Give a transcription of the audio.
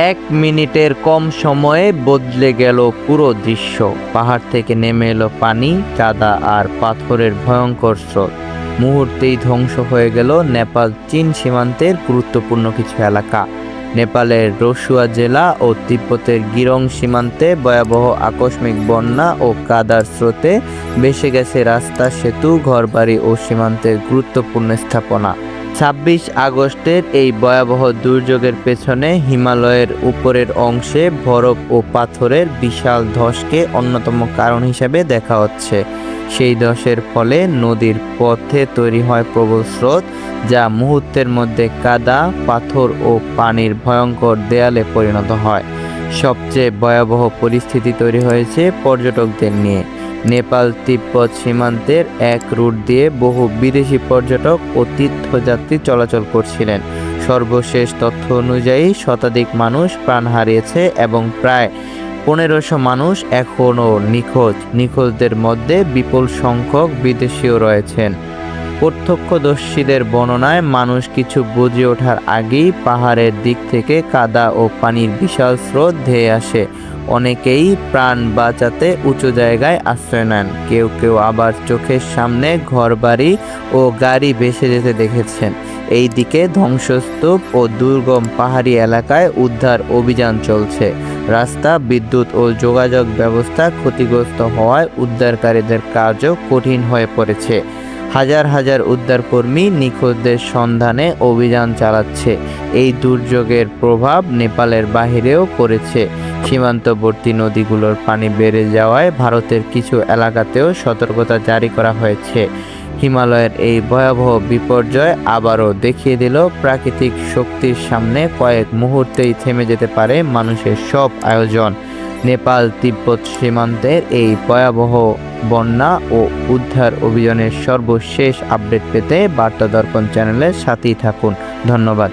এক মিনিটের কম সময়ে বদলে গেল পুরো দৃশ্য। পাহাড় থেকে নেমে এলো পানি, কাদা আর পাথরের ভয়ঙ্কর স্রোত। মুহূর্তেই ধ্বংস হয়ে গেল নেপাল চীন সীমান্তের গুরুত্বপূর্ণ কিছু এলাকা। নেপালের রসুয়া জেলা ও তিব্বতের গিরং সীমান্তে ভয়াবহ আকস্মিক বন্যা ও কাদার স্রোতে ভেসে গেছে রাস্তা, সেতু, ঘরবাড়ি ও সীমান্তের গুরুত্বপূর্ণ স্থাপনা। ২৬ আগস্টের এই ভয়াবহ দুর্যোগের পেছনে হিমালয়ের উপরের অংশে বরফ ও পাথরের বিশাল ধসকে অন্যতম কারণ হিসেবে দেখা হচ্ছে। সেই ধসের ফলে নদীর পথে তৈরি হয় প্রবল স্রোত, যা মুহূর্তের মধ্যে কাদা, পাথর ও পানির ভয়ঙ্কর দেয়ালে পরিণত হয়। সবচেয়ে ভয়াবহ পরিস্থিতি তৈরি হয়েছে পর্যটকদের নিয়ে। নেপাল তিব্বত সীমান্তের এক রুট দিয়ে বহু বিদেশি পর্যটক ও তীর্থযাত্রী চলাচল করছিলেন। সর্বশেষ তথ্য অনুযায়ী শতাধিক মানুষ প্রাণ হারিয়েছে এবং প্রায় ১৫০০ মানুষ এখনও নিখোঁজ। নিখোঁজদের মধ্যে বিপুল সংখ্যক বিদেশিও রয়েছেন। প্রত্যক্ষদর্শীদের বর্ণনায় মানুষ কিছু বুঝে ওঠার আগেই পাহাড়ের দিক থেকে কাদা ও পানির বিশাল স্রোত ধেয়ে আসে। অনেকেই প্রাণ বাঁচাতে উঁচু জায়গায় আশ্রয় নেন। কেউ কেউ আবার চোখের সামনে ঘরবাড়ি ও গাড়ি ভেসে যেতে দেখেছেন। এইদিকে ধ্বংসস্তূপ ও দুর্গম পাহাড়ি এলাকায় উদ্ধার অভিযান চলছে। রাস্তা, বিদ্যুৎ ও যোগাযোগ ব্যবস্থা ক্ষতিগ্রস্ত হওয়ায় উদ্ধারকারীদের কাজও কঠিন হয়ে পড়েছে। হাজার হাজার উদ্ধারকর্মী নিখোঁজদের সন্ধানে অভিযান চালাচ্ছে। এই দুর্যোগের প্রভাব নেপালের বাহিরেও পড়েছে। সীমান্তবর্তী নদীগুলোর পানি বেড়ে যাওয়ায় ভারতের কিছু এলাকাতেও সতর্কতা জারি করা হয়েছে। হিমালয়ের এই ভয়াবহ বিপর্যয় আবারও দেখিয়ে দিল, প্রাকৃতিক শক্তির সামনে কয়েক মুহূর্তেই থেমে যেতে পারে মানুষের সব আয়োজন। নেপাল তিব্বত সীমান্তের এই ভয়াবহ বন্যা ও উদ্ধার অভিযানের সর্বশেষ আপডেট পেতে বার্তা দর্পণ চ্যানেলের সাথেই থাকুন। ধন্যবাদ।